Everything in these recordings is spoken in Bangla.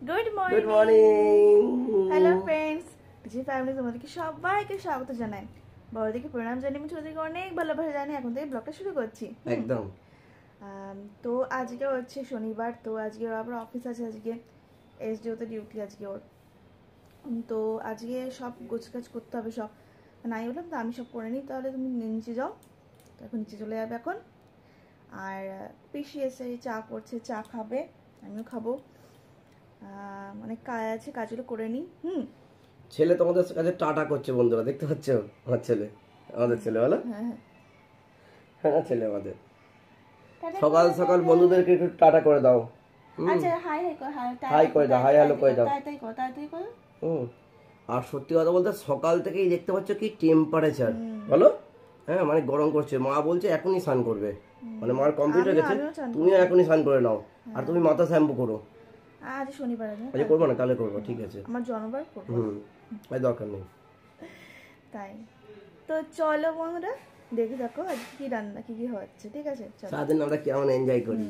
Good good morning. Morning. Hello friends, জি ফ্যামিলি তোমাদেরকে সবাইকে স্বাগত জানাই। বড়দিকে প্রণাম জানিয়ে আমি ছোটদেরকে অনেক ভালোবাসা জানি। এখন থেকে ব্লগটা শুরু করছি। একদম। তো আজকে হচ্ছে শনিবার, তো আজকে আবার অফিস আছে। আজকে এসডিওতে ডিউটি আজকে ওর। তো আজকে সব গোছগাছ করতে হবে সব। নাই বললাম তো আমি সব করে নিই, তাহলে তুমি নিচে যাও। তো এখন নিচে চলে যাবে এখন। আর পিসি এসে চা করছে, চা খাবে, আমিও খাবো। অনেক কাজ আছে, কাজগুলো করে নিই। ছেলে তোমাদের কাছে টাটা করছে বন্ধুরা, দেখতে পাচ্ছ? আমার ছেলে, আমাদের ছেলে বলো। হ্যাঁ ছেলে আমাদের। সকাল সকাল বন্ধুদেরকে একটু টাটা করে দাও। আচ্ছা, হাই হাই করে দাও, হাই হ্যালো করে দাও। তাড়াতাড়ি করো। আর সত্যি কথা বলতে সকাল থেকেই দেখতে পাচ্ছ কি টেম্পারেচার বলো। হ্যাঁ মানে গরম করছে। মা বলছে এখনই স্নান করবে, মানে মার কম্পিউটার গেছে, তুমিও এখনই স্নান করে নাও। আর তুমি মাথা শ্যাম্পু করো। আজ শনিবার আছে, আজ করবো না, কালে করবো, ঠিক আছে? আমার জন্মবার করবো। আর দরকার নেই তাই তো চলো বন্ধুরা, দেখে থাকো আজ কি রান্না, কি কি হচ্ছে। ঠিক আছে, চলো। সারাদিন আমরা কেমন এনজয় করি।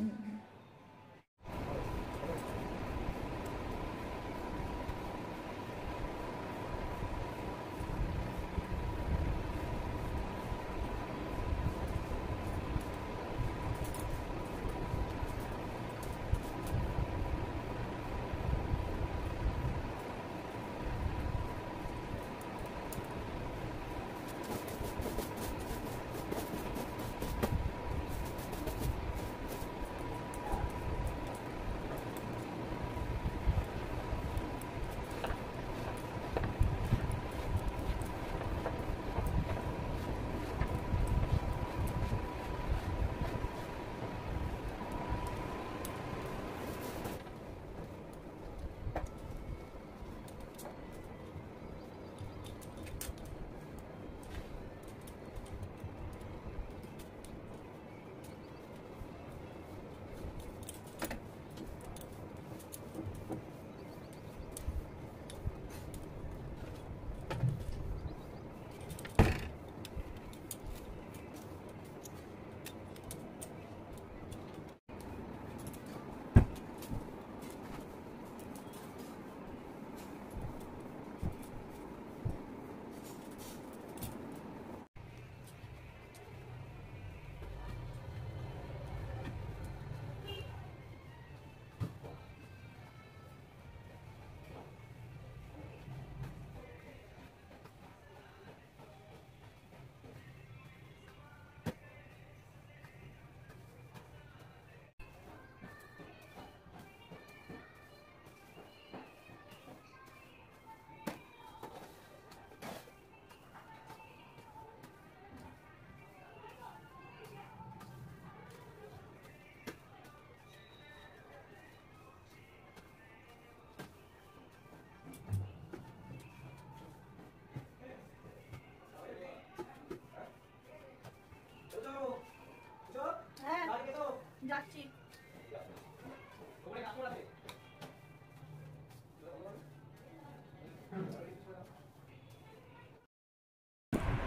যাচ্ছি।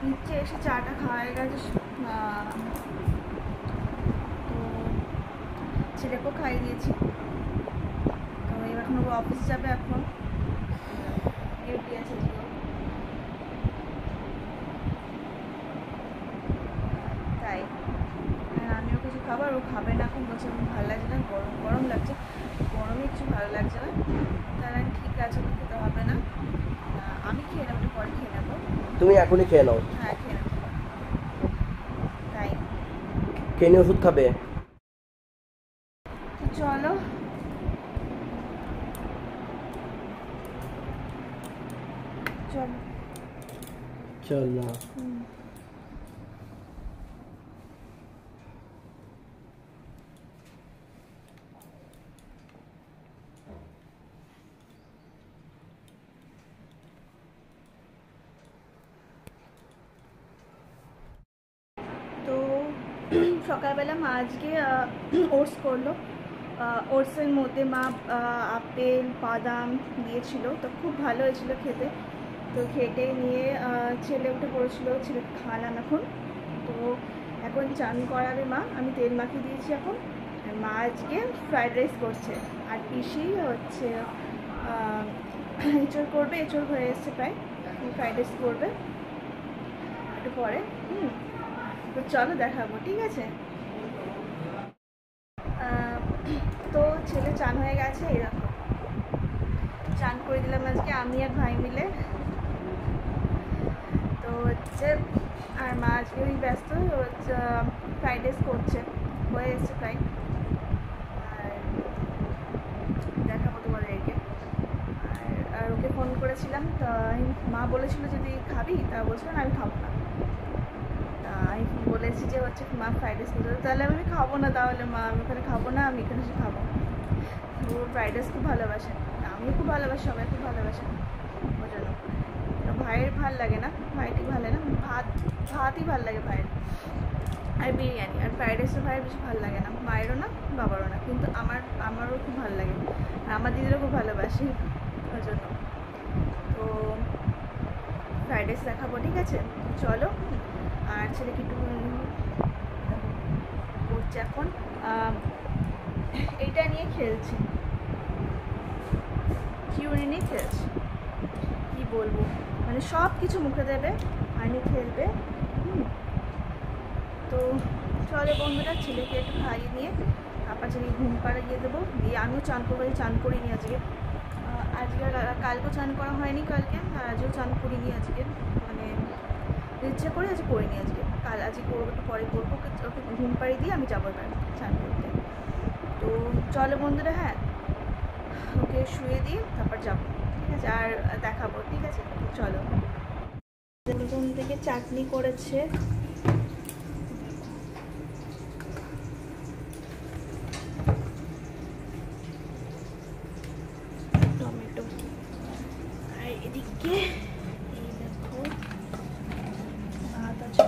নিচে এসে চাটা খাওয়া হয়ে গেছে, তো ছেলেকেও খাইয়ে দিয়েছি। তো এবার এখন অফিস যাবে, এখন ডিউটি আছে। তাই আমিও কিছু খাবার, ও খাবে না এখন, বলছে এখন ভালো লাগছে না, গরম গরম লাগছে, গরমে কিছু ভালো লাগছে না। তাহলে ঠিক আছে, খেতে হবে না, আমি খেয়ে নেবো, পরে খেয়ে নেবো। তুমি এখনই খেয়ে নাও। হ্যাঁ খেয়ে নেবো। তাই খেয়ে নিয়ে ওষুধ খাবে। চলো চলো চলো। তো সকালবেলা মা আজকে ওটস করলো। ওটসের মধ্যে মা আপেল বাদাম দিয়েছিল, তো খুব ভালো হয়েছিল খেতে। তো খেটে নিয়ে ছেলে উঠে পড়েছিল, ছেলেকে খাওয়ালাম এখন। তো এখন চান করাবে মা, আমি তেল মাখিয়ে দিয়েছি এখন। আর মা আজকে ফ্রাইড রাইস করছে, আর পিসি হচ্ছে এঁচড় করবে, এঁচড় হয়ে এসছে প্রায়, ফ্রাইড রাইস করবে একটু পরে। তো চলো দেখাবো, ঠিক আছে। তো ছেলে চান হয়ে গেছে, এরকম চান করে দিলাম আজকে আমি আর ভাই মিলে। তো হচ্ছে আর মা আজকে ওই ব্যস্ত, হচ্ছে ফ্রাইড রাইস করছে, হয়ে এসছে প্রায়। আর দেখাবো তোমাদেরকে। আর ওকে ফোন করেছিলাম, তা মা বলেছিল যদি খাবি, তা বলছিলাম আমি খাবো না। আমি বলেছি যে হচ্ছে মা ফ্রাইড রাইস করতে, তাহলে আমি খাবো না, তাহলে মা আমি ওখানে খাবো না, আমি এখানে এসে খাবো। ও ফ্রাইড রাইস খুব ভালোবাসে, আমিও খুব ভালোবাসি, সবাই খুব ভালোবাসে, ওই জন্য। ভাইয়ের ভাল লাগে না, ভাইটি ভালো না, ভাতই ভাল লাগে ভাইয়ের, আর বিরিয়ানি। আর ফ্রাইড রাইসও ভাইয়ের বেশি ভালো লাগে না, মায়েরও না বাবারও না, কিন্তু আমারও খুব ভালো লাগে, আর আমার দিদিরও খুব ভালোবাসি, ওই জন্য। তো ফ্রাইড রাইস দেখাবো, ঠিক আছে, চলো। আর ছেলেকে একটু করছে এখন, এইটা নিয়ে খেলছে, কিউরি নিয়ে খেলছে, কি বলবো, মানে সব কিছু মুখে দেবে আর নিয়ে খেলবে। তো চলে বন্ধুরা, ছেলেকে একটু খাইয়ে নিয়ে তারপর ছেলেকে ঘুম পাড়িয়ে দেবো, দিয়ে আমিও চান করবো, চান করিনি আজকে। কালকেও চান করা হয়নি, কালকে আর আজও চান করিনি আজকে, মানে ইচ্ছে করে আজকে করিনি আজকে, আজকে করবো, একটু পরে করবো, ওকে ঘুম পাড়িয়ে দিয়ে আমি যাবো এবার চান করতে। তো চলো বন্ধুরা, হ্যাঁ ওকে শুয়ে দিয়ে তারপর যাবো, ঠিক আছে, আর দেখাবো, ঠিক আছে, চলো। ঘুম থেকে চাটনি করেছে, টমেটো, আর এদিকে এই দেখো ভাত আছে,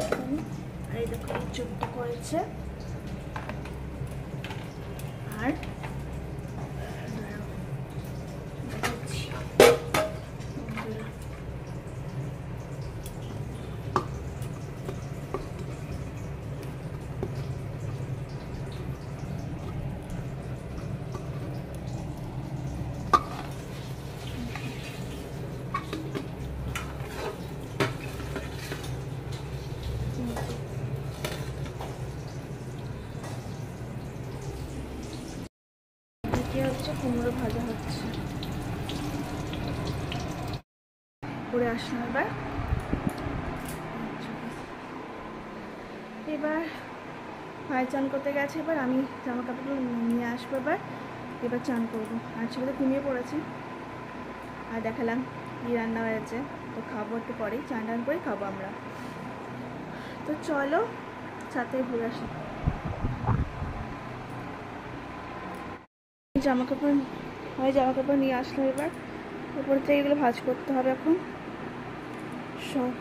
আর এই দেখো এই চোখটা করেছে, আর হচ্ছে কুমড়ো ভাজা হচ্ছে, করে আসলাম এবার ভাই চান করতে গেছে, এবার আমি জামা কাপড়গুলো নিয়ে আসবো, এবার চান করবো। আর ছেলে ঘুমিয়ে পড়েছে, আর দেখালাম কি রান্না হয়েছে, তো খাবো একটু পরেই, চান টান করেই খাবো আমরা। তো চলো সাথে ঘুরে আসি। জামা কাপড় নিয়ে আসলাম, এবার উপর থেকে এগুলো ভাঁজ করতে হবে এখন সব।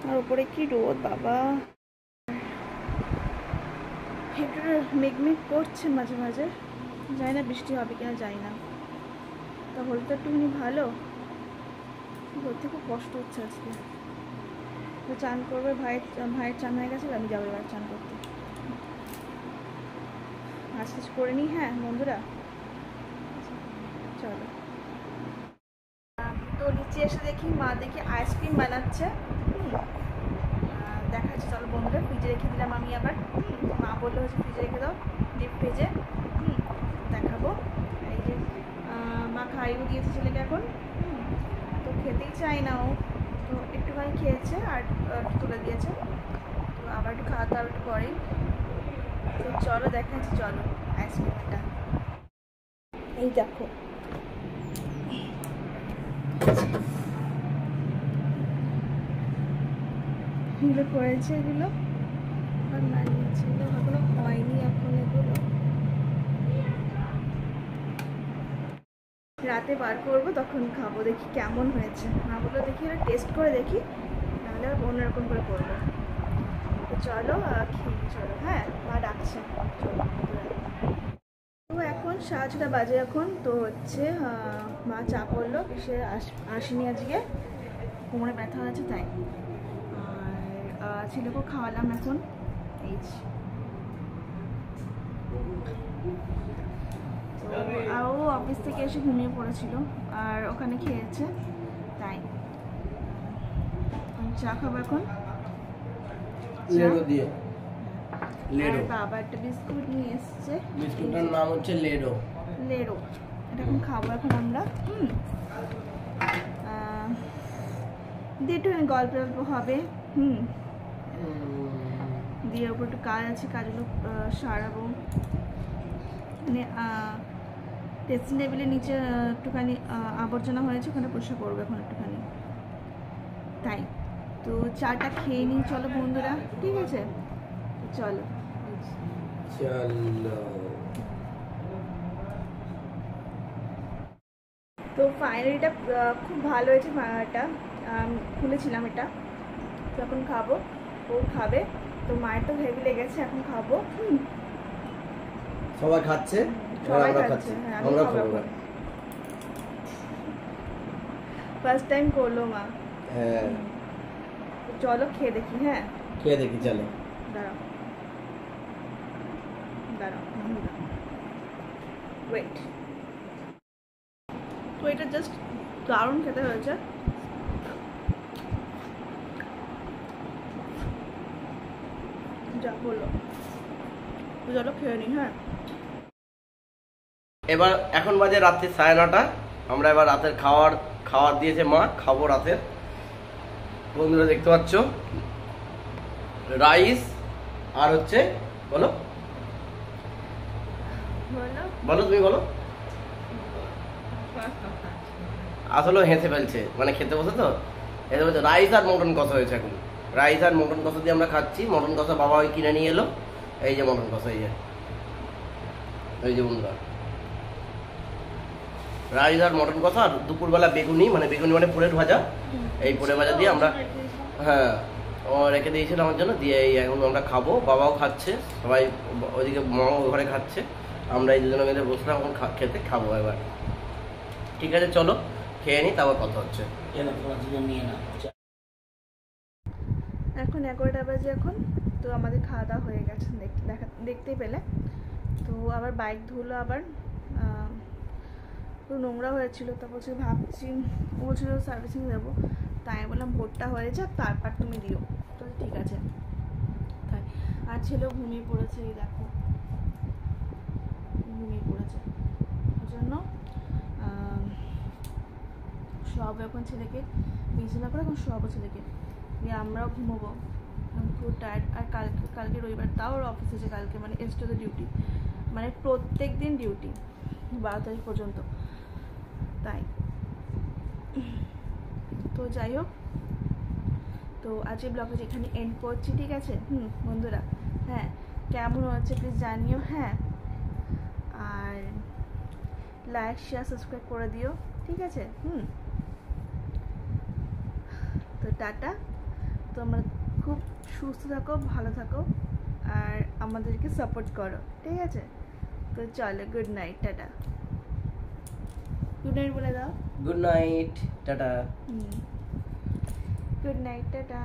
আর উপরে কি রোদ বাবা, একটু মেঘমেঘ করছে মাঝে মাঝে, জানি না বৃষ্টি হবে কিনা, জানি না, তাহলে তো একটুখানি ভালো, বলতে খুব কষ্ট হচ্ছে আজকে। তো চান করবে, ভাইয়ের চান হয়ে গেছে, আমি যাবো এবার চান করতে, আজকে করে নিই, হ্যাঁ বন্ধুরা চলো। তো নিচে এসে দেখি মা আইসক্রিম বানাচ্ছে, দেখাচ্ছি, চলো বন্ধুরা। ফ্রিজে রেখে দিলাম আমি আবার, মা বললো হচ্ছে ফ্রিজে রেখে দাও, ডিপ ফ্রিজে, দেখাবো। এই যে মা খাইও দিয়েছে ছেলেকে এখন, তো খেতেই চাই না ও, তো একটুখানি খেয়েছে আর একটু তুলে দিয়েছে, তো আবার একটু খাওয়াতে হবে একটু পরেই। তো চলো দেখাচ্ছি, চলো আইসক্রিমটা, এই দেখো এগুলো করেছে, এগুলো আর বানিয়েছে, এগুলো হয়নি এখন, এগুলো রাতে বার করবো, তখন খাবো, দেখি কেমন হয়েছে। মা বললো দেখি এটা টেস্ট করে দেখি, নাহলে অন্যরকম করে করবো। তো চলো খেয়ে চলো, হ্যাঁ মা ডাকছে, চলো। তো এখন 6:30 বাজে এখন, তো হচ্ছে মা চা করলো, সে আসেনি আজকে, কোমরে ব্যথা আছে তাই। আর ছেলেকেও খাওয়ালাম এখন, এই আর ও অফিস থেকে এসে ঘুমিয়ে পড়েছিল আর ওখানে খেয়েছে, তাই চা খাবো এখন। লেডো দিয়ে লেডো। বাবা একটা বিস্কুট নিয়ে এসছে, বিস্কুটটার নাম হচ্ছে লেডো। লেডো এটা এখন খাবো এখন আমরা। দিয়ে একটু গল্প গল্প হবে। দিয়ে ওপর একটু কাজ আছে, কাজগুলো সারাবো। মানে ড্রেসিং টেবিলের নিচে একটুখানি আবর্জনা হয়েছে, ওখানে পরিষ্কার করবো এখন একটুখানি, তাই। তো চাটা খেয়ে নিই চলো বন্ধুরা, ঠিক আছে? চলো চলো। তো ফাইনালি এটা খুব ভালো হয়েছে, এটা খুলেছিলাম এটা, তো এখন খাবো, ও খাবে। তো মায়ের তো হেভি লেগেছে, এখন খাবো। সবাই খাচ্ছে, সবাই খাচ্ছে, হ্যাঁ আমি খাবো। ফার্স্ট টাইম করলো মা। হ্যাঁ চলো খেয়ে দেখি। হ্যাঁ খেয়ে দেখি, চলো। দাঁড়াও দাঁড়াও, ওয়েট। তো এটা জাস্ট দারুণ খেতে হয়েছে। যা বললো, তো চলো খেয়ে নি। হ্যাঁ এবার এখন বাজে রাত্রি 9:30। আমরা এবার রাতের খাওয়ার দিয়েছে মা, খাবো রাতের। বন্ধুরা দেখতে পাচ্ছ রাইস আর হচ্ছে, বলো বলো তুমি বলো। আসলে হেসে ফেলছে, মানে খেতে বসে তো হেসে ফেলছে। রাইস আর মটন কষা হয়েছে এখন। রাইস আর মটন কষা দিয়ে আমরা খাচ্ছি। মটন কষা বাবা ওই কিনে নিয়ে এলো, এই যে মটন কষা, এই যে বন্ধুরা রাইস আর মটন কষা। আর দুপুরবেলা বেগুনি মানে পুরের ভাজা, এই পুরের ভাজা দিয়ে আমরা, হ্যাঁ ও রেখে দিয়েছিল আমার জন্য, দিয়ে এই এখন আমরা খাবো। বাবাও খাচ্ছে, সবাই ওইদিকে মাও ঘরে খাচ্ছে, আমরা এই দুজনে মিলে বসলাম এখন খেতে, খাবো এবার। ঠিক আছে চলো খেয়ে নি, তারপর কথা হচ্ছে। এখন 11টা বাজে এখন। তো আমাদের খাওয়া দাওয়া হয়ে গেছে, দেখতেই পেলে। তো আবার বাইক ধুলো, আবার পুরো নোংরা হয়েছিল। তো বলছি ভাবছি, ও বলছিল সার্ভিসিং দেবো, তাই বললাম ভোটটা হয়ে যাক তারপর তুমি দিও। তো ঠিক আছে তাই। আর ছেলেও ঘুমিয়ে পড়েছে, এই দেখো ঘুমিয়ে পড়েছে। ওই জন্য সব এখন ছেলেকে বিছানা করে এখন সব ছেলেকে দিয়ে আমরাও ঘুমোবো। খুব টায়ার্ড। আর কালকে রবিবার, তাও ওর অফিস আছে কালকে, মানে এক্সট্রা ডিউটি, মানে প্রত্যেক দিন ডিউটি 12 তারিখ পর্যন্ত, তাই। তো যাই হোক, তো আজকে ব্লগটা যেখানে এন্ড করছি, ঠিক আছে? বন্ধুরা, হ্যাঁ কেমন হচ্ছে প্লিজ জানিও। হ্যাঁ আর লাইক শেয়ার সাবস্ক্রাইব করে দিও, ঠিক আছে? তো টাটা। তোমরা খুব সুস্থ থাকো, ভালো থাকো, আর আমাদেরকে সাপোর্ট করো, ঠিক আছে? তো চলো, good night, tata. Good night বলে দাও। Good night, tata. Good night, tata.